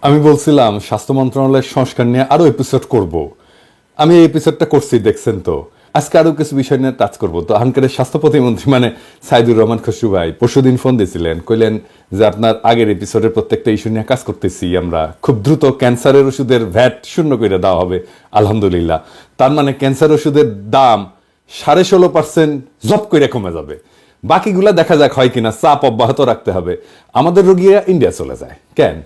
আমি বলছিলাম স্বাস্থ্য মন্ত্রণালয়ের সংস্কার নিয়ে আরো এপিসোড করব। আমি এই এপিসোডটা করছি, দেখছেন তো। আজকে আরো কিছু বিষয় নিয়ে টাচ করবো। তো আনকারের স্বাস্থ্য প্রতিমন্ত্রী মানে সাইদুর রহমান খসরু ভাই পরশুদিন ফোন দিয়েছিলেন, কইলেন যে আপনার আগের এপিসোডের প্রত্যেকটা ইস্যু নিয়ে কাজ করতেছি আমরা, খুব দ্রুত ক্যান্সারের ওষুধের ভ্যাট শূন্য করে দেওয়া হবে আলহামদুলিল্লাহ। তার মানে ক্যান্সার ওষুধের দাম 16.5% জব করে কমে যাবে। বাকিগুলা দেখা যাক হয় কিনা, চাপ অব্যাহত রাখতে হবে। আমাদের রোগীরা ইন্ডিয়া চলে যায় কেন?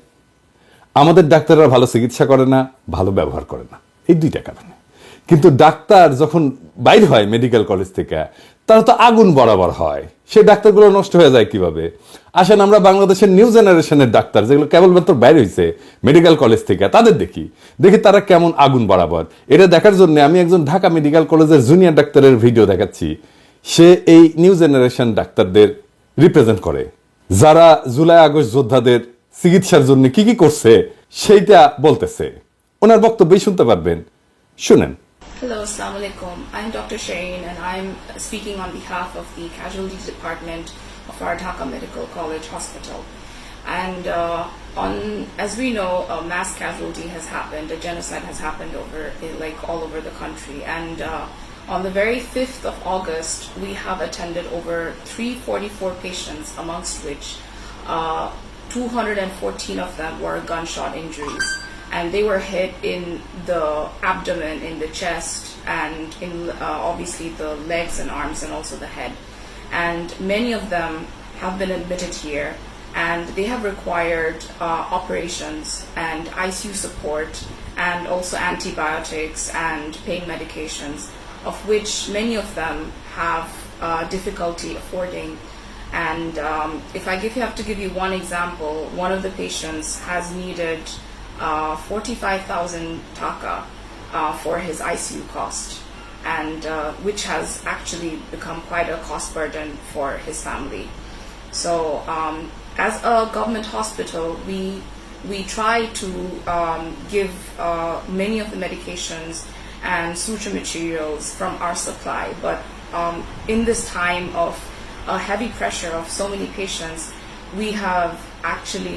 আমাদের ডাক্তাররা ভালো চিকিৎসা করে না, ভালো ব্যবহার করে না, এই দুইটা কারণে। কিন্তু ডাক্তার যখন বাইর হয় মেডিকেল কলেজ থেকে, তারা তো আগুন বরাবর হয়। সেই ডাক্তারগুলো নষ্ট হয়ে যায় কিভাবে? আসেন আমরা বাংলাদেশের নিউ জেনারেশনের ডাক্তার যেগুলো কেবলমাত্র বাইর হয়েছে মেডিকেল কলেজ থেকে, তাদের দেখি দেখি তারা কেমন আগুন বরাবর। এটা দেখার জন্য আমি একজন ঢাকা মেডিকেল কলেজের জুনিয়র ডাক্তারের ভিডিও দেখাচ্ছি। সে এই নিউ জেনারেশন ডাক্তারদের রিপ্রেজেন্ট করে, যারা জুলাই আগস্ট যোদ্ধাদের চিকিৎসার জন্য কি কি করছে সেইটা বলতেছে। ওনার বক্তব্যই শুনতে পারবেন, শুনেন। Hello, Assalamu alaikum. I'm Dr. Shireen and I'm speaking on behalf of the Casualties Department of our Dhaka Medical College Hospital. And as we know, a mass casualty has happened, a genocide has happened all over the country. And on the very 5th of August, we have attended over 344 patients, amongst which 214 of them were gunshot injuries. And they were hit in the abdomen, in the chest, and in obviously the legs and arms, and also the head. And many of them have been admitted here, and they have required operations and ICU support, and also antibiotics and pain medications, of which many of them have difficulty affording. And if I have to give you one example, one of the patients has needed 45,000 taka for his ICU cost, and which has actually become quite a cost burden for his family. So as a government hospital, we try to give many of the medications and suture materials from our supply, but in this time of heavy pressure of so many patients, we have actually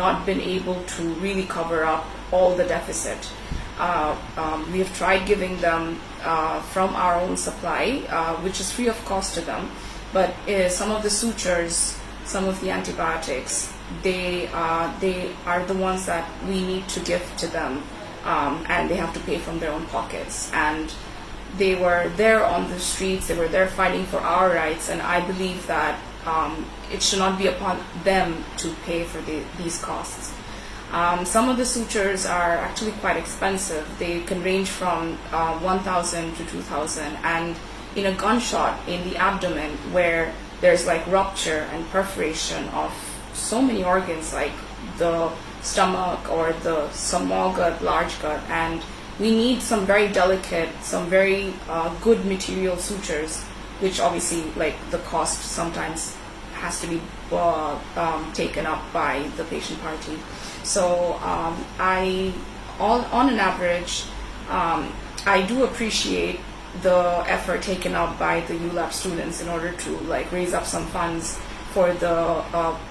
not been able to really cover up all the deficit. We have tried giving them from our own supply, which is free of cost to them, but some of the sutures, some of the antibiotics, they are the ones that we need to give to them, and they have to pay from their own pockets. And they were there on the streets, they were there fighting for our rights, and I believe that it should not be upon them to pay for these costs. Some of the sutures are actually quite expensive. They can range from 1,000 to 2,000, and in a gunshot in the abdomen where there's rupture and perforation of so many organs like the stomach or the small gut, large gut, and we need some very delicate, some very good material sutures, which obviously the cost sometimes has to be taken up by the patient party. So on an average, I do appreciate the effort taken up by the ULAB students in order to raise up some funds for the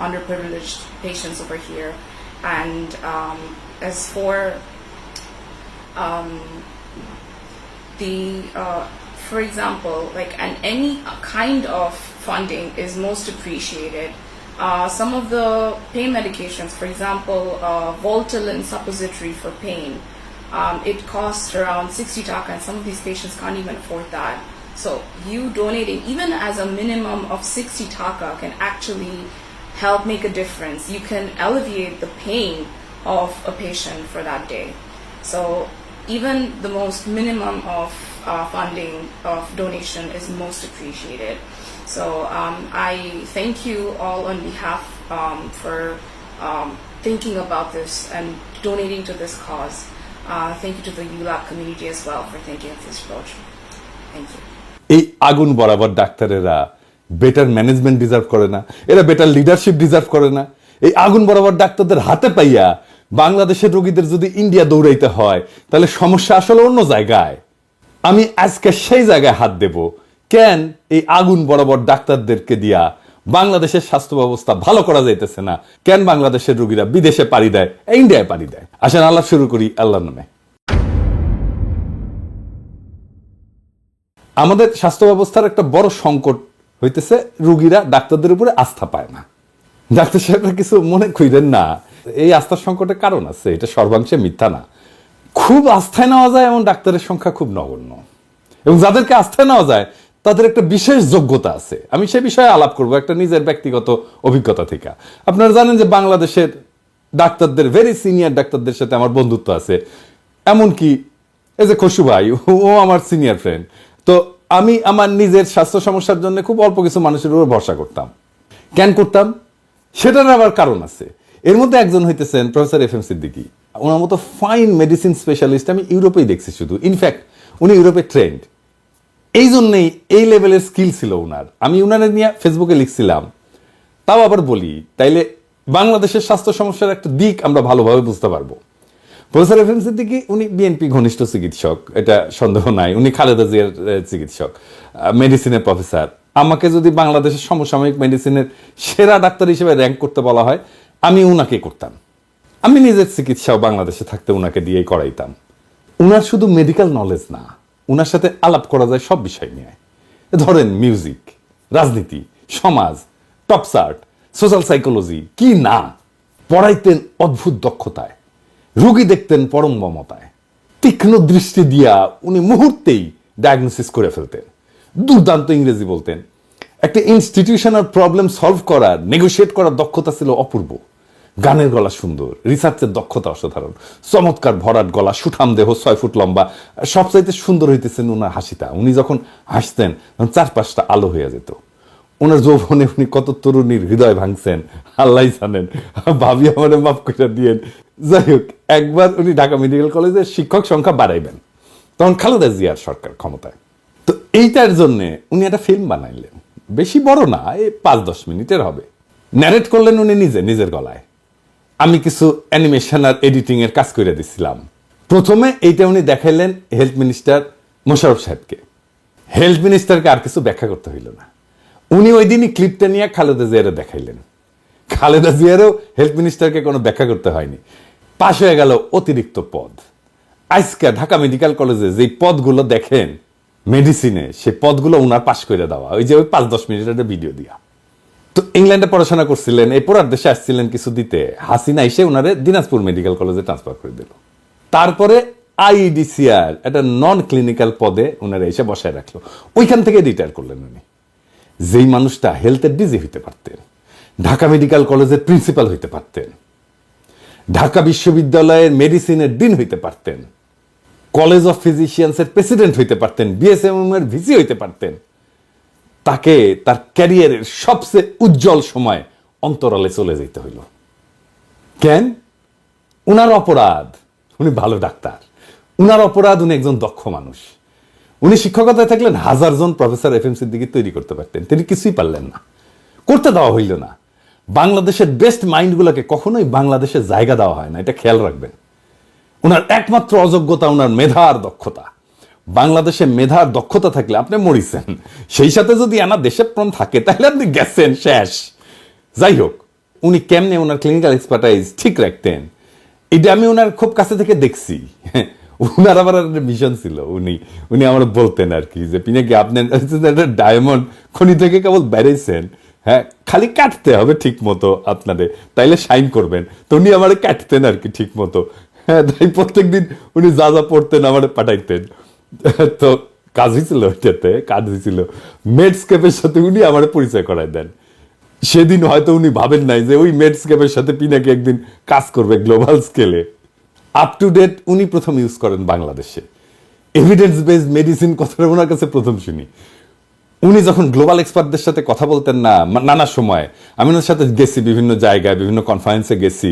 underprivileged patients over here. And as for for example, any kind of funding is most appreciated. Some of the pain medications, for example, Voltaren suppository for pain, it costs around 60 taka, and some of these patients can't even afford that. So you donating even as a minimum of 60 taka can actually help make a difference. You can alleviate the pain of a patient for that day. So even the most minimum of funding of donation is most appreciated. So I thank you all on behalf for thinking about this and donating to this cause. Thank you to the ULAB community as well for thinking of this approach. Thank you. এই আগুন বরাবর ডাক্তারেরা better management deserve করে না? এরা better leadership deserve করে না? এই আগুন বরাবর ডাক্তারদের হাতে পাইয়া বাংলাদেশের রোগীদের যদি ইন্ডিয়া দৌড়াইতে হয়, তাহলে সমস্যা আসলে অন্য জায়গায়। আমি আজকে সেই জায়গায় হাত দেব। কেন এই আগুন বরাবর ডাক্তারদেরকে দিয়া বাংলাদেশের স্বাস্থ্য ব্যবস্থা ভালো করা যাইতেছে না, কেন বাংলাদেশের রোগীরা বিদেশে পাড়ি দেয়, ইন্ডিয়ায় পাড়ি দেয়। আসেন আল্লাহ শুরু করি আল্লাহর নামে। আমাদের স্বাস্থ্য ব্যবস্থার একটা বড় সংকট হইতেছে রোগীরা ডাক্তারদের উপরে আস্থা পায় না। ডাক্তার সাহেবরা কিছু মনে কইরেন না, এই আস্থার সংকটের কারণ আছে, এটা সর্বাংশে মিথ্যা না। খুব আস্থায় নেওয়া যায় এমন ডাক্তারের সংখ্যা খুব নগণ্য, এবং যাদেরকে আস্থায় নেওয়া যায় তাদের একটা বিশেষ যোগ্যতা আছে। আমি সে বিষয়ে আলাপ করব একটা নিজের ব্যক্তিগত অভিজ্ঞতা থেকে। আপনারা জানেন যে বাংলাদেশের ডাক্তারদের, ভেরি সিনিয়র ডাক্তারদের সাথে আমার বন্ধুত্ব আছে, এমনকি এই যে খসু ভাই, ও আমার সিনিয়র ফ্রেন্ড। তো আমি আমার নিজের স্বাস্থ্য সমস্যার জন্য খুব অল্প কিছু মানুষের উপর ভরসা করতাম। কেন করতাম সেটার আবার কারণ আছে। এর মধ্যে একজন হইতেছেন প্রফেসর এফ এম সিদ্দিকী। ওনার মতো ফাইন মেডিসিন স্পেশালিস্ট আমি ইউরোপেই দেখছি শুধু। ইনফ্যাক্ট উনি ইউরোপে ট্রেন্ড, এই জন্যেই এই লেভেলের স্কিল ছিল উনার। আমি উনারে নিয়ে ফেসবুকে লিখছিলাম। তাও আবার বলি, তাইলে বাংলাদেশের স্বাস্থ্য সমস্যার একটা দিক আমরা ভালোভাবে বুঝতে পারবো। প্রফেসর এফ এম সিদ্দিকী উনি বিএনপি ঘনিষ্ঠ চিকিৎসক, এটা সন্দেহ নাই। উনি খালেদা জিয়ার চিকিৎসক, মেডিসিনের প্রফেসর। আমাকে যদি বাংলাদেশের সমসাময়িক মেডিসিনের সেরা ডাক্তার হিসেবে র্যাঙ্ক করতে বলা হয়, আমি উনাকে করতাম। আমি নিজের চিকিৎসাও বাংলাদেশে থাকতে উনাকে দিয়েই করাইতাম। উনার শুধু মেডিকেল নলেজ না, উনার সাথে আলাপ করা যায় সব বিষয় নিয়ে। ধরেন মিউজিক, রাজনীতি, সমাজ, টপস আর্ট, সোশ্যাল সাইকোলজি, কি না। পড়াইতেন অদ্ভুত দক্ষতায়, রোগী দেখতেন পরম মমতায়। তীক্ষ্ণ দৃষ্টি দিয়া উনি মুহূর্তেই ডায়াগনোসিস করে ফেলতেন। দুর্দান্ত ইংরেজি বলতেন। একটা ইনস্টিটিউশনাল প্রবলেম সলভ করার, নেগোশিয়েট করার দক্ষতা ছিল অপূর্ব। গানের গলা সুন্দর, রিসার্চের দক্ষতা অসাধারণ, চমৎকার ভরাট গলা, সুঠাম দেহ, 6 ফুট লম্বা। সবচাইতে সুন্দর হইতেছেন ওনার হাসিটা। উনি যখন হাসতেন তখন চারপাশটা আলো হয়ে যেত। ওনার যৌবনে উনি কত তরুণীর হৃদয় ভাঙছেন আল্লাহ জানেন, ভাবি আমার মাফ করে দিয়েন। যাই হোক, একবার উনি ঢাকা মেডিকেল কলেজের শিক্ষক সংখ্যা বাড়াইবেন, তখন খালেদা জিয়ার সরকার ক্ষমতায়। তো এইটার জন্য উনি একটা ফিল্ম বানাইলেন, বেশি বড় না, এই 5-10 মিনিটের হবে। ন্যারেট করলেন উনি নিজের গলায়। আমি কিছু অ্যানিমেশন আর এডিটিং এর কাজ করে দিছিলাম। প্রথমে এইটা উনি দেখাইলেন হেলথ মিনিস্টার মোশাররফ সাহেবকে। হেলথ মিনিস্টারকে আর কিছু ব্যাখ্যা করতে হইল না, উনি ওই দিনই ক্লিপটা নিয়ে খালেদা জিয়ারে দেখাইলেন। খালেদা জিয়ারও হেলথ মিনিস্টারকে কোনো ব্যাখ্যা করতে হয়নি। পাশ হয়ে গেল অতিরিক্ত পদ। আজকে ঢাকা মেডিকেল কলেজে যে পদগুলো দেখেন মেডিসিনে, সে পদগুলো উনার পাশ করে দেওয়া, ওই যে ওই 5-10 মিনিটের ভিডিও দিয়া। তো ইংল্যান্ডে পড়াশোনা করছিলেন, এই পুরার দেশে আসছিলেন কিছু দিতে। হাসিনা এসে উনারে দিনাজপুর মেডিকেল কলেজে ট্রান্সফার করে দিল। তারপরে আইইডিসিআর একটা নন ক্লিনিক্যাল পদে উনারা এসে বসায় রাখলো। ওইখান থেকে রিটায়ার করলেন উনি। যেই মানুষটা হেলথের ডিজি হইতে পারতেন, ঢাকা মেডিকেল কলেজের প্রিন্সিপাল হইতে পারতেন, ঢাকা বিশ্ববিদ্যালয়ের মেডিসিনের ডিন হইতে পারতেন, কলেজ অফ ফিজিশিয়ানসের প্রেসিডেন্ট হইতে পারতেন, বিএসএমএম এর ভিসি হইতে পারতেন, তাকে তার ক্যারিয়ারের সবচেয়ে উজ্জ্বল সময় অন্তরালে চলে যেতে হইল। কেন? উনার অপরাধ উনি ভালো ডাক্তার, উনার অপরাধ উনি একজন দক্ষ মানুষ। উনি শিক্ষকতায় থাকলেন 1000 জন প্রফেসর এফ এম সিদ্দিকী তৈরি করতে পারতেন, তিনি কিছুই পারলেন না, করতে দেওয়া হইল না। বাংলাদেশের বেস্ট মাইন্ডগুলোকে কখনোই বাংলাদেশে জায়গা দেওয়া হয় না, এটা খেয়াল রাখবেন। উনার একমাত্র অযোগ্যতা উনার মেধার দক্ষতা। বাংলাদেশে মেধার দক্ষতা থাকলে আপনি মরিছেন, সেই সাথে যদি আনা দেশের প্রাণ থাকে তাহলে আপনি গেছেন, শেষ। যাই হোক, উনি কেমনে ওনার ক্লিনিক্যাল এক্সপার্টাইজ ঠিক রাখতেন, এটা আমি ওনার খুব কাছে থেকে দেখছি। উনার আবার একটা মিশন ছিল, উনি আমার বলতেন আর কি, যে পিনাকি আপনি ডায়মন্ড খনি থেকে কেবল বেড়েছেন, হ্যাঁ, খালি কাটতে হবে ঠিক মতো আপনাদের, তাইলে শাইন করবেন। তো উনি আমার কাটতেন আর কি ঠিক মতো। হ্যাঁ, তাই প্রত্যেকদিন উনি যা যা পড়তেন আমার পাঠাইতেন। তো কাজ হয়েছিল, ওইটাতে কাজ হয়েছিল মেডস্কেপের সাথে উনি আমার পরিচয় করায় দেন। সেদিন হয়তো উনি ভাবেন নাই যে ওই মেডস্কেপের সাথে পিনাকি একদিন কাজ করবে গ্লোবাল স্কেলে। আপ টু ডেট উনি প্রথম ইউজ করেন বাংলাদেশে। এভিডেন্স বেসড মেডিসিন কথাটা ওনার কাছে প্রথম শুনি। উনি যখন গ্লোবাল এক্সপার্টদের সাথে কথা বলতেন না, নানা সময় আমি ওনার সাথে গেছি, বিভিন্ন জায়গায় বিভিন্ন কনফারেন্সে গেছি,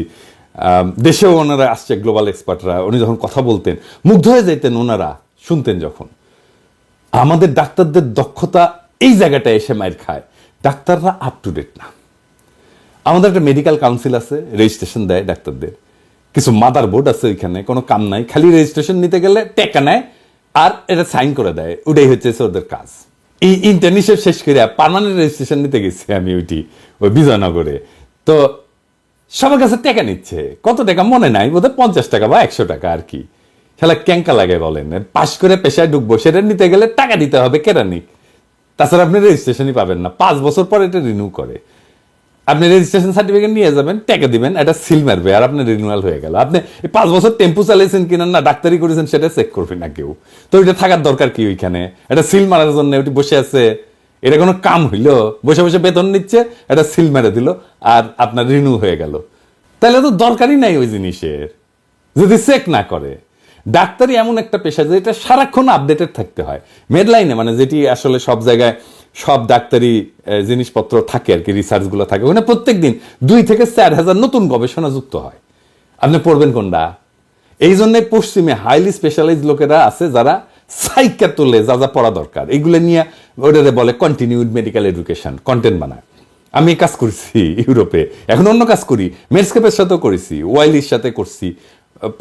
দেশেও ওনারা আসছে গ্লোবাল এক্সপার্টরা। উনি যখন কথা বলতেন মুগ্ধ হয়ে যেতেন ওনারা, শুনতেন যখন। আমাদের ডাক্তারদের দক্ষতা এই জায়গাটায় এসে মাইর খায়, ডাক্তাররা আপ টু ডেট না। আমাদের একটা মেডিকেল কাউন্সিল আছে, রেজিস্ট্রেশন দেয় ডাক্তারদের, কিছু মাদার বোর্ড আছে ওইখানে, কোনো কাম নাই, খালি রেজিস্ট্রেশন নিতে গেলে টেকা নেয় আর এটা সাইন করে দেয়, ওটাই হচ্ছে ওদের কাজ। এই ইন্টার্নশিপ শেষ করে পার্মানেন্ট রেজিস্ট্রেশন নিতে গেছি আমি ওই বিজয়নগরে। তো সবার কাছে টাকা নিচ্ছে, কত টাকা মনে নাই, বোধহয় 50 টাকা বা 100 টাকা আর কি। শালা ক্যাঙ্কা লাগে বলেন, পাশ করে পেশায় ঢুকবো, সেটা নিতে গেলে টাকা দিতে হবে কেরানি, তাছাড়া আপনি রেজিস্ট্রেশনই পাবেন না। 5 বছর পর এটা রিনিউ করে। আপনি রেজিস্ট্রেশন সার্টিফিকেট নিয়ে যাবেন, টাকা দিবেন, এটা সিল মারবে, আর আপনার রিনিউয়াল হয়ে গেল। আপনি 5 বছর টেম্পু চালিয়েছেন কিনা না ডাক্তারি করেছেন সেটা চেক করবে না কেউ। তো ওইটা থাকার দরকার কি ওইখানে? এটা সিল মারার জন্য ওটি বসে আছে, এটা কোনো কাম হইলো? বসে বসে বেতন নিচ্ছে, এটা সিল মেরে দিল, আর আপনার রিনিউ হয়ে গেল। তাহলে তো দরকারই নাই ওই জিনিসের, যদি চেক না করে। ডাক্তারি এমন একটা পেশা যে এটা সারাক্ষণ আপডেটেড থাকতে হয়। মেডলাইনে মানে যেটি আসলে সব জায়গায় সব ডাক্তারি জিনিসপত্র থাকে আর কি, রিসার্চগুলো থাকে, ওখানে প্রত্যেক দিন 2 থেকে 4 হাজার নতুন গবেষণা যুক্ত হয়। আপনি পড়বেন কোনটা? এই জন্য পশ্চিমে হাইলি স্পেশালাইজ লোকেরা আছে যারা সাইকা তোলে যা যা পড়া দরকার, এগুলো নিয়ে ওটারে বলে কন্টিনিউড মেডিকেল এডুকেশন, কন্টেন্ট বানায়। আমি কাজ করছি ইউরোপে, এখন অন্য কাজ করি, মেডস্কেপের সাথেও করেছি, ওয়াইলির সাথে করছি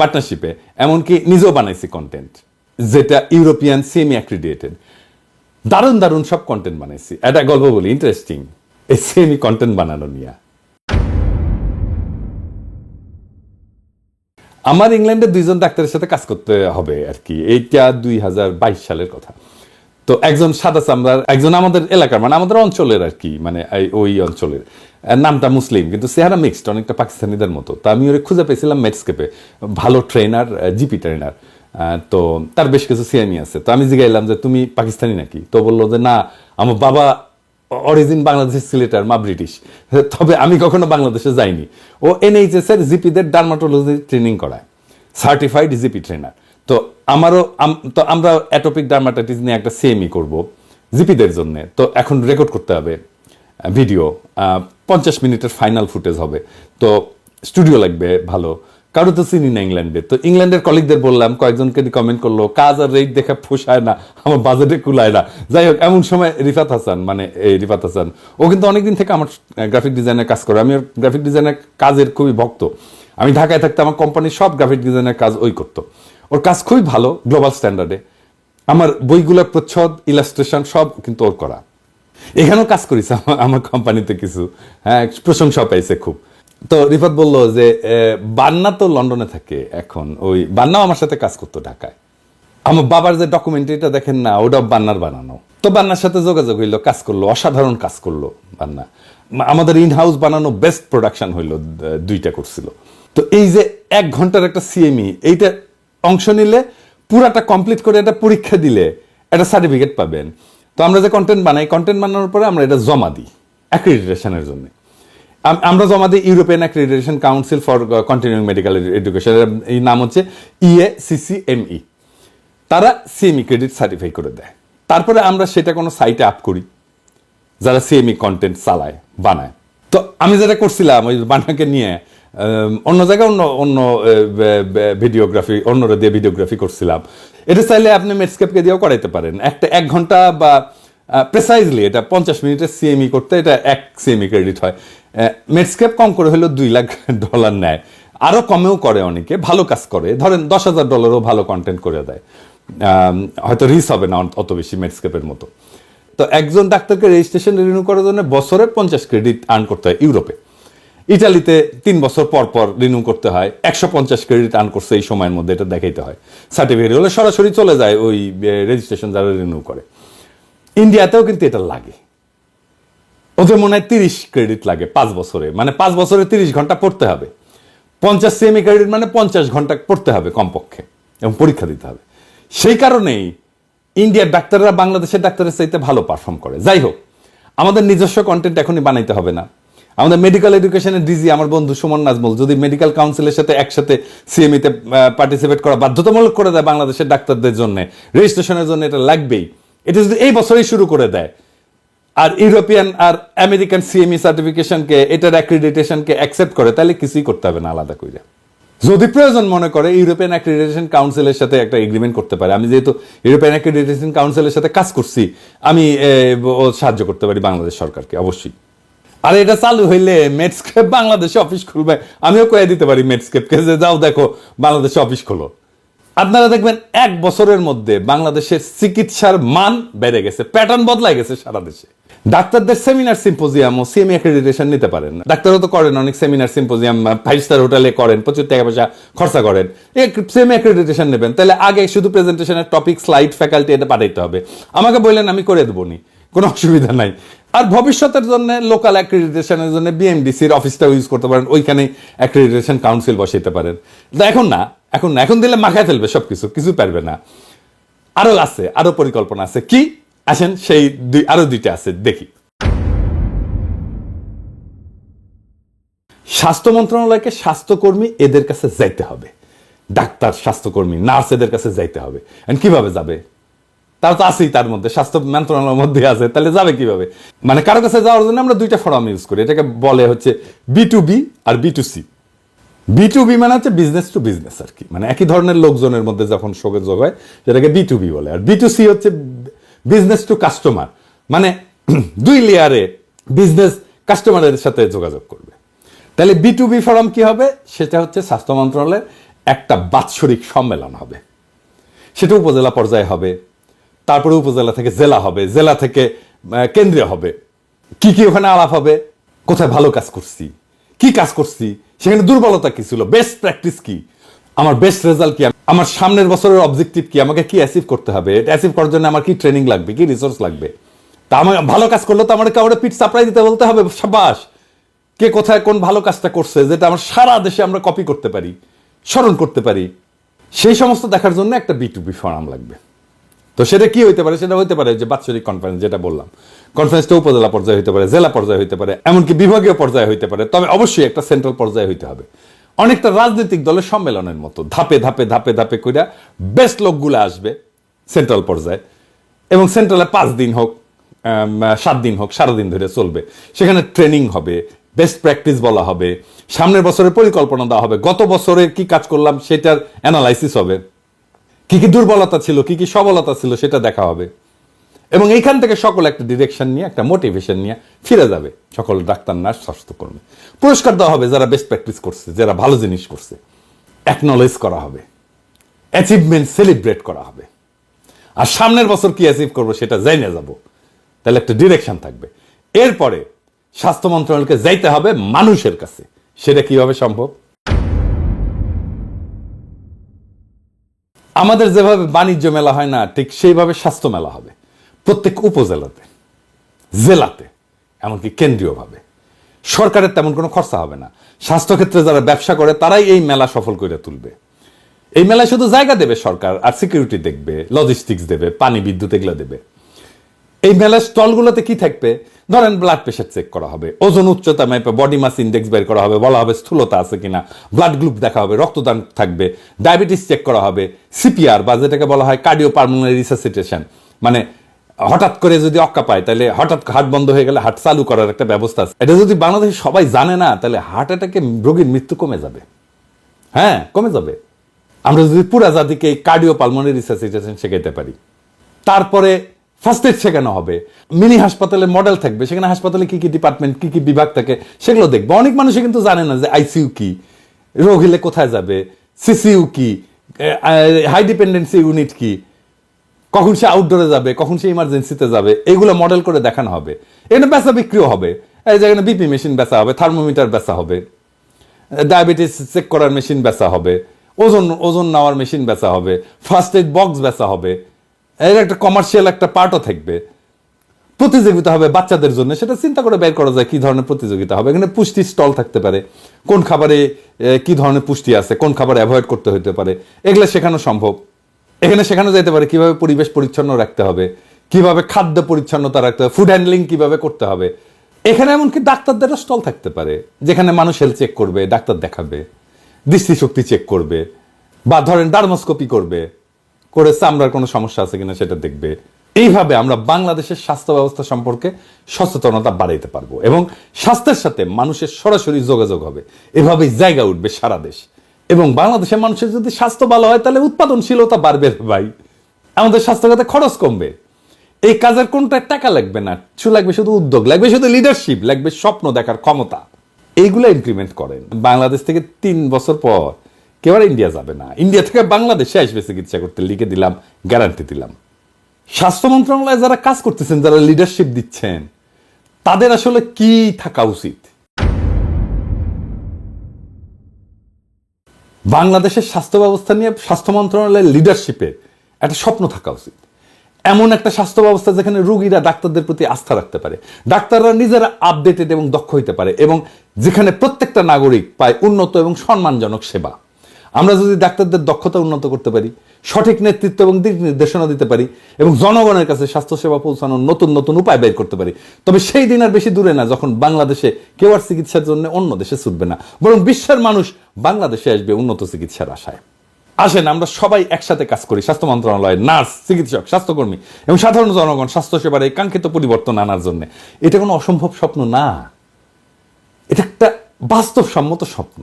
পার্টনারশিপে, এমনকি নিজেও বানাইছি কন্টেন্ট যেটা ইউরোপিয়ান সেমি অ্যাক্রিডিয়েটেড। দারুণ দারুণ সব কন্টেন্ট বানাইছি। একটা গল্প বলি, ইন্টারেস্টিং এই সেমি কন্টেন্ট বানানো নিয়ে। আমার ইংল্যান্ডে 2 জন ডাক্তারের সাথে কাজ করতে হবে আর কি, এইটা 2022 সালের কথা। তো একজন সাদা চামড়ার, একজন আমাদের এলাকার মানে আমাদের অঞ্চলের আর কি, মানে ওই অঞ্চলের, নামটা মুসলিম কিন্তু চেহারা মিক্সড, অনেকটা পাকিস্তানিদের মতো। তো আমি ওরে খুঁজে পেয়েছিলাম মেডস্কেপে, ভালো ট্রেনার, জিপি ট্রেনার। তো তার বেশ কিছু সিএমই আছে। তো আমি জিজ্ঞাইলাম যে তুমি পাকিস্তানি নাকি? তো বললো যে না, আমার বাবা অরিজিন বাংলাদেশের, সিলেটার, মা ব্রিটিশ, তবে আমি কখনো বাংলাদেশে যাইনি। ও এনএইচএস এর জিপিদের ডার্মাটোলজি ট্রেনিং করায়, সার্টিফাইড জিপি ট্রেনার। তো আমারও তো আমরা অ্যাটোপিক ডার্মাটাইটিস নিয়ে একটা সিএমই করব জিপিদের জন্য। তো এখন রেকর্ড করতে হবে ভিডিও, 50 মিনিটের ফাইনাল ফুটেজ হবে। তো স্টুডিও লাগবে ভালো, কারো তো চিনি না ইংল্যান্ডে। তো ইংল্যান্ডের কলিগদের বললাম, কয়েকজনকে কমেন্ট করলো, কাজ আর রেট দেখে পোষায় না, আমার বাজেটে কুলায় না। যাই হোক, এমন সময় রিফাত হাসান, মানে এই রিফাত হাসান, ও কিন্তু অনেকদিন থেকে আমার গ্রাফিক ডিজাইনের কাজ করে। আমি ওর গ্রাফিক ডিজাইনের কাজের খুবই ভক্ত। আমি ঢাকায় থাকতে আমার কোম্পানির সব গ্রাফিক ডিজাইনের কাজ ওই করতো। ওর কাজ খুবই ভালো, গ্লোবাল স্ট্যান্ডার্ডে। আমার বইগুলোর প্রচ্ছদ, ইলাস্ট্রেশন সব কিন্তু ওর করা। এখানেও কাজ করেছে আমার কোম্পানিতে কিছু, হ্যাঁ, প্রশংসা পাইছে খুব। তো রিফাত বললো যে বান্না তো লন্ডনে থাকে এখন, ওই বান্নাও আমার সাথে কাজ করতো ঢাকায়। আমার বাবার যে ডকুমেন্টারিটা দেখেন না, ওটাও বান্নার বানানো। তো বান্নার সাথে যোগাযোগ হইলো, কাজ করলো, অসাধারণ কাজ করলো বান্না। আমাদের ইন হাউস বানানো বেস্ট প্রোডাকশন হইলো, 2টা করছিল। তো এই যে 1 ঘন্টার একটা সিএমই, এইটা অংশ নিলে, পুরাটা কমপ্লিট করে একটা পরীক্ষা দিলে একটা সার্টিফিকেট পাবেন। তো আমরা যে কন্টেন্ট বানাই, কন্টেন্ট বানানোর পরে আমরা এটা জমা দিই অ্যাক্রিডিটেশনের জন্য। আমরা জমা দিই European accreditation council for continuing medical education, এই নাম হচ্ছে EACCME। তারা সিএমই ক্রেডিট সার্টিফাই করে দেয়। তারপরে আমরা সেটা কোনো সাইটে আপ করি, যারা সিএমই কন্টেন্ট চালায়, বানায়। তো আমি যেটা করছিলাম ওই বানাকে নিয়ে অন্য জায়গায় অন্য ভিডিওগ্রাফি, অন্যরা দিয়ে ভিডিওগ্রাফি করছিলাম। এটা চাইলে আপনি মেডস্কেপকে দিয়েও করাইতে পারেন। 1 ঘন্টা বা প্রেসাইজলি এটা 50 মিনিটের সিএমই করতে এটা 1 সিএমই ক্রেডিট হয়। মেডস্কেপ কম করে হলেও $2 লাখ নেয়, আরও কমেও করে অনেকে, ভালো কাজ করে। ধরেন $10,000 ভালো কন্টেন্ট করে দেয়, হয়তো রিচ হবে না অত বেশি মেডস্কেপের মতো। তো একজন ডাক্তারকে রেজিস্ট্রেশন রিনিউ করার জন্য বছরে 50 ক্রেডিট আর্ন করতে হয় ইউরোপে। ইটালিতে 3 বছর পর পর রিনিউ করতে হয়, 150 ক্রেডিট আর্ন করছে এই সময়ের মধ্যে, এটা দেখাইতে হয়। সার্টিফিকেট হলে সরাসরি চলে যায় ওই রেজিস্ট্রেশন যারা রিনিউ করে। ইন্ডিয়াতেও কিন্তু এটা লাগে, ওদের মনে হয় 30 ক্রেডিট লাগে 5 বছরে, মানে 5 বছরে 30 ঘন্টা পড়তে হবে। 50 সেমি ক্রেডিট মানে 50 ঘন্টা পড়তে হবে কমপক্ষে, এবং পরীক্ষা দিতে হবে। সেই কারণেই ইন্ডিয়ার ডাক্তাররা বাংলাদেশের ডাক্তারের চাইতে ভালো পারফর্ম করে। যাই হোক, আমাদের নিজস্ব কন্টেন্ট এখনই বানাইতে হবে না। আমাদের মেডিকেল এডুকেশনের ডিজি আমার বন্ধু সুমন নাজমুল যদি মেডিকেল কাউন্সিলের সাথে একসাথে সিএমইতে পার্টিসিপেট করা বাধ্যতামূলক করে দেয় বাংলাদেশের ডাক্তারদের জন্য, রেজিস্ট্রেশনের জন্য এটা লাগবেই, এটা যদি এই বছরই শুরু করে দেয়, আর ইউরোপিয়ান আর আমেরিকান সিএমই সার্টিফিকেশনকে, এটার অ্যাক্রিডিটেশনকে অ্যাকসেপ্ট করে, তাহলে কিছুই করতে হবে না আলাদা করে। যদি প্রয়োজন মনে করে ইউরোপিয়ান অ্যাক্রিডিটেশন কাউন্সিলের সাথে একটা এগ্রিমেন্ট করতে পারে। আমি যেহেতু ইউরোপিয়ান অ্যাক্রিডিটেশন কাউন্সিলের সাথে কাজ করছি, আমি সাহায্য করতে পারি বাংলাদেশ সরকারকে অবশ্যই। আর এটা চালু হইলে মেডস্কেপ বাংলাদেশে অফিস খুলবে, আমিও কয়ে দিতে পারি মেডস্কেপকে যে যাও দেখো বাংলাদেশে অফিস খোলো। আপনারা দেখবেন 1 বছরের মধ্যে বাংলাদেশের চিকিৎসার মান বেড়ে গেছে, প্যাটার্ন বদলাই গেছে সারা দেশে। ডাক্তারদের সেমিনার সিম্পোজিয়াম ও সিএমই অ্যাক্রেডিটেশন নিতে পারেন না। ডাক্তারও তো করেন অনেক সেমিনার সিম্পোজিয়াম, 5 স্টার হোটেলে করেন, প্রচুর টাকা পয়সা খরচা করেন। সিএমই অ্যাক্রেডিটেশন নেবেন, তাহলে আগে শুধু প্রেজেন্টেশনের টপিক, স্লাইড, ফ্যাকাল্টি এটা পাঠাইতে হবে। আমাকে বললেন, আমি করে দেবো নি, কোনো অসুবিধা নাই। আর ভবিষ্যতের জন্য লোকাল অ্যাক্রেডিটেশনের জন্য বিএমডিসির অফিসটাও ইউজ করতে পারেন, ওইখানে অ্যাক্রেডিটেশন কাউন্সিল বসাইতে পারেন। এখন দিলে মাখায় ফেলবে সবকিছু, কিছু পারবে না। আরো আছে, আরো পরিকল্পনা আছে। কি? আসেন সেই আরো 2টা আছে, দেখি। স্বাস্থ্য মন্ত্রণালয়কে স্বাস্থ্যকর্মী এদের কাছে যাইতে হবে, ডাক্তার, স্বাস্থ্যকর্মী, নার্স এদের কাছে যাইতে হবে। কিভাবে যাবে? তারা তো আছেই, তার মধ্যে স্বাস্থ্য মন্ত্রণালয়ের মধ্যে আছে, তাহলে যাবে কিভাবে? মানে কারো কাছে যাওয়ার জন্য আমরা 2টা ফর্ম ইউজ করি, এটাকে বলে হচ্ছে B2B আর B2C। B2B মানে হচ্ছে বিজনেস টু বিজনেস আর কি, মানে একই ধরনের লোকজনের মধ্যে যখন যোগাযোগ হয় যেটাকে B2B বলে। আর B2C হচ্ছে বিজনেস টু কাস্টমার, মানে 2 লেয়ারে বিজনেস কাস্টমারের সাথে যোগাযোগ করবে। তাহলে B2B ফোরাম কি হবে? সেটা হচ্ছে স্বাস্থ্য মন্ত্রণালয়ের একটা বাৎসরিক সম্মেলন হবে, সেটা উপজেলা পর্যায়ে হবে, তারপরে উপজেলা থেকে জেলা হবে, জেলা থেকে কেন্দ্রীয় হবে। কি কি ওখানে আলাপ হবে? কোথায় ভালো কাজ করছি, কি কাজ করছি, সেখানে দুর্বলতা কি ছিল, বেস্ট প্র্যাকটিস কি, আমার বেস্ট রেজাল্ট কি, আমার সামনের বছরের অবজেক্টিভ কি, আমাকে কি অ্যাচিভ করতে হবে, এটা অ্যাচিভ করার জন্য আমার কি ট্রেনিং লাগবে, কি রিসোর্স লাগবে। তা আমার ভালো কাজ করলে তো আমার কাউরে পিঠ চাপড়াই দিতে বলতে হবে, সাবাস, কে কোথায় কোন ভালো কাজটা করছে, যেটা আমার সারা দেশে আমরা কপি করতে পারি, স্মরণ করতে পারি। সেই সমস্ত দেখার জন্য একটা B2B ফোরাম লাগবে। তো সেটা কি হইতে পারে? সেটা হইতে পারে যে বাৎসরিক কনফারেন্স, যেটা বললাম। কনফারেন্সটা উপজেলা পর্যায়ে হইতে পারে, জেলা পর্যায়ে হইতে পারে, এমনকি বিভাগীয় পর্যায়ে হইতে পারে, তবে অবশ্যই একটা সেন্ট্রাল পর্যায়ে হইতে হবে। অনেকটা রাজনৈতিক দলের সম্মেলনের মতো ধাপে ধাপে ধাপে ধাপে কইরা বেস্ট লোকগুলো আসবে সেন্ট্রাল পর্যায়ে, এবং সেন্ট্রালে 5 দিন হোক, 7 দিন হোক, সারাদিন ধরে চলবে। সেখানে ট্রেনিং হবে, বেস্ট প্র্যাকটিস বলা হবে, সামনের বছরের পরিকল্পনা দেওয়া হবে, গত বছরের কি কাজ করলাম সেটার অ্যানালাইসিস হবে, কি কি দুর্বলতা ছিল, কি কি সবলতা ছিল সেটা দেখা হবে। এবং এইখান থেকে সকল একটা ডিরেকশন নিয়ে, একটা মোটিভেশন নিয়ে ফিরে যাবে সকল ডাক্তার, নার্স, স্বাস্থ্যকর্মী। পুরস্কার দেওয়া হবে যারা বেস্ট প্র্যাকটিস করছে, যারা ভালো জিনিস করছে, অ্যাকনলেজ করা হবে, অ্যাচিভমেন্ট সেলিব্রেট করা হবে। আর সামনের বছর কি অ্যাচিভ করবো সেটা জানিয়ে যাব, তাহলে একটা ডিরেকশন থাকবে। এরপরে স্বাস্থ্য মন্ত্রণালয়কে যাইতে হবে মানুষের কাছে। সেটা কিভাবে সম্ভব? আমাদের যেভাবে বাণিজ্য মেলা হয় না, ঠিক সেইভাবে স্বাস্থ্য মেলা হবে প্রত্যেক উপজেলাতে, জেলাতে, এমনকি কেন্দ্রীয়ভাবে। সরকারের তেমন কোনো খরচা হবে না। স্বাস্থ্যক্ষেত্রে যারা ব্যবসা করে তারাই এই মেলা সফল করে তুলবে। এই মেলায় শুধু জায়গা দেবে সরকার, আর সিকিউরিটি দেখবে, লজিস্টিক্স দেবে, পানি, বিদ্যুৎ এগুলো দেবে। এই মেলার স্টলগুলোতে কি থাকবে? ধরেন ব্লাড প্রেশার চেক করা হবে, ওজন, উচ্চতা মাপে বডি মাস ইন্ডেক্স বের করা হবে, বলা হবে স্থূলতা আছে কিনা, ব্লাড গ্রুপ দেখা হবে, রক্তদান থাকবে, ডায়াবেটিস চেক করা হবে, সিপিআর বা যেটাকে বলা হয় কার্ডিও পালমোনারি রিসাসিটেশন, মানে হঠাৎ করে যদি অক্কা পায় তাহলে হঠাৎ হার্ট বন্ধ হয়ে গেলে হার্ট চালু করার একটা ব্যবস্থা আছে। এটা যদি বাংলাদেশে সবাই জানে না, তাহলে হার্ট অ্যাটাকে রোগীর মৃত্যু কমে যাবে। হ্যাঁ, কমে যাবে। আমরা যদি পুরা জাতিকে কার্ডিও পালমোনারি রিসাসিটেশন শেখাইতে পারি। তারপরে ফার্স্ট এড শেখানো হবে, মিনি হাসপাতালের মডেল থাকবে, সেখানে হাসপাতালে কি কি ডিপার্টমেন্ট, কি কি বিভাগ থাকে সেগুলো দেখবে। অনেক মানুষই কিন্তু জানে না যে আইসিইউ কি, রোগ হলে কোথায় যাবে, সিসিইউ কি, হাই ডিপেন্ডেন্সি ইউনিট কি, কখন সে আউটডোরে যাবে, কখন সে ইমার্জেন্সিতে যাবে, এগুলো মডেল করে দেখানো হবে। এখানে বেচা বিক্রিও হবে, এই যেখানে বিপি মেশিন বেচা হবে, থার্মোমিটার বেচা হবে, ডায়াবেটিস চেক করার মেশিন বেচা হবে, ওজন নেওয়ার মেশিন বেচা হবে, ফার্স্ট এড বক্স বেচা হবে। এর একটা কমার্শিয়াল একটা পার্টও থাকবে। প্রতিযোগিতা হবে বাচ্চাদের জন্য, সেটা চিন্তা করে বের করা যায় কি ধরনের প্রতিযোগিতা হবে। এখানে পুষ্টি স্টল থাকতে পারে, কোন খাবারে কি ধরনের পুষ্টি আছে, কোন খাবার অ্যাভয়েড করতে হতে পারে, এগুলো শেখানো সম্ভব। এখানে শেখানো যেতে পারে কিভাবে পরিবেশ পরিচ্ছন্ন রাখতে হবে, কিভাবে খাদ্য পরিচ্ছন্নতা রাখতে হবে, ফুড হ্যান্ডলিং কিভাবে করতে হবে। এখানে এমনকি ডাক্তারদেরও স্টল থাকতে পারে, যেখানে মানুষ হেলথ চেক করবে, ডাক্তার দেখাবে, দৃষ্টিশক্তি চেক করবে, বা ধরেন ডার্মোস্কোপি করবে, করে চামড়ার কোনো সমস্যা আছে কিনা সেটা দেখবে। এইভাবে আমরা বাংলাদেশের স্বাস্থ্য ব্যবস্থা সম্পর্কে সচেতনতা বাড়াইতে পারবো এবং স্বাস্থ্যের সাথে মানুষের সরাসরি যোগাযোগ হবে। এভাবেই জায়গা উঠবে সারা দেশ। এবং বাংলাদেশের মানুষের যদি স্বাস্থ্য ভালো হয় তাহলে উৎপাদনশীলতা বাড়বে ভাই, আমাদের স্বাস্থ্যখাতে খরচ কমবে। এই কাজের কোনটা টাকা লাগবে না, লাগবে শুধু উদ্যোগ, লাগবে শুধু লিডারশিপ, লাগবে স্বপ্ন দেখার ক্ষমতা। এইগুলো ইমপ্লিমেন্ট করেন। বাংলাদেশ থেকে 3 বছর পর কেউ আর ইন্ডিয়া যাবে না, ইন্ডিয়া থেকে বাংলাদেশে আসবে চিকিৎসা করতে, লিখে দিলাম, গ্যারান্টি দিলাম। স্বাস্থ্য মন্ত্রণালয়ে যারা কাজ করতেছেন, যারা লিডারশিপ দিচ্ছেন, তাদের আসলে কি থাকা উচিত? বাংলাদেশের স্বাস্থ্য ব্যবস্থা নিয়ে স্বাস্থ্য মন্ত্রণালয়ের লিডারশিপে একটা স্বপ্ন থাকা উচিত। এমন একটা স্বাস্থ্য ব্যবস্থা যেখানে রোগীরা ডাক্তারদের প্রতি আস্থা রাখতে পারে, ডাক্তাররা নিজেরা আপডেটেড এবং দক্ষ হইতে পারে, এবং যেখানে প্রত্যেকটা নাগরিক পায় উন্নত এবং সম্মানজনক সেবা। আমরা যদি ডাক্তারদের দক্ষতা উন্নত করতে পারি, সঠিক নেতৃত্ব এবং দিক নির্দেশনা দিতে পারি, এবং জনগণের কাছে স্বাস্থ্যসেবা পৌঁছানোর নতুন নতুন উপায় বের করতে পারি, তবে সেই দিন আর বেশি দূরে না যখন বাংলাদেশে কেউ আর চিকিৎসার জন্য অন্য দেশে ছুটবে না, বরং বিশ্বের মানুষ বাংলাদেশে আসবে উন্নত চিকিৎসার আশায়। আসেন আমরা সবাই একসাথে কাজ করি, স্বাস্থ্য মন্ত্রণালয়, নার্স, চিকিৎসক, স্বাস্থ্যকর্মী এবং সাধারণ জনগণ স্বাস্থ্যসেবার এই কাঙ্ক্ষিত পরিবর্তন আনার জন্য। এটা কোনো অসম্ভব স্বপ্ন না, এটা একটা বাস্তবসম্মত স্বপ্ন।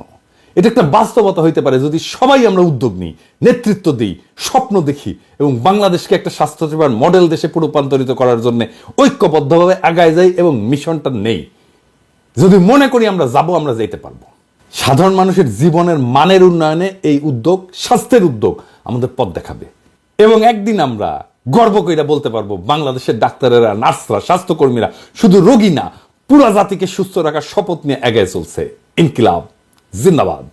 এটা একটা বাস্তবতা হইতে পারে যদি সবাই আমরা উদ্যোগ নিই, নেতৃত্ব দিই, স্বপ্ন দেখি এবং বাংলাদেশকে একটা স্বাস্থ্যসেবার মডেল দেশে রূপান্তরিত করার জন্য ঐক্যবদ্ধভাবে আগায় যাই এবং মিশনটা নেই। যদি মনে করি আমরা যাব, আমরা যেতে পারবো। সাধারণ মানুষের জীবনের মানের উন্নয়নে এই উদ্যোগ, স্বাস্থ্যের উদ্যোগ আমাদের পথ দেখাবে, এবং একদিন আমরা গর্ব কইরা বলতে পারবো বাংলাদেশের ডাক্তারেরা, নার্সরা, স্বাস্থ্যকর্মীরা শুধু রোগী না, পুরা জাতিকে সুস্থ রাখার শপথ নিয়ে এগিয়ে চলছে। ইনকিলাব জিন্দাবাদ।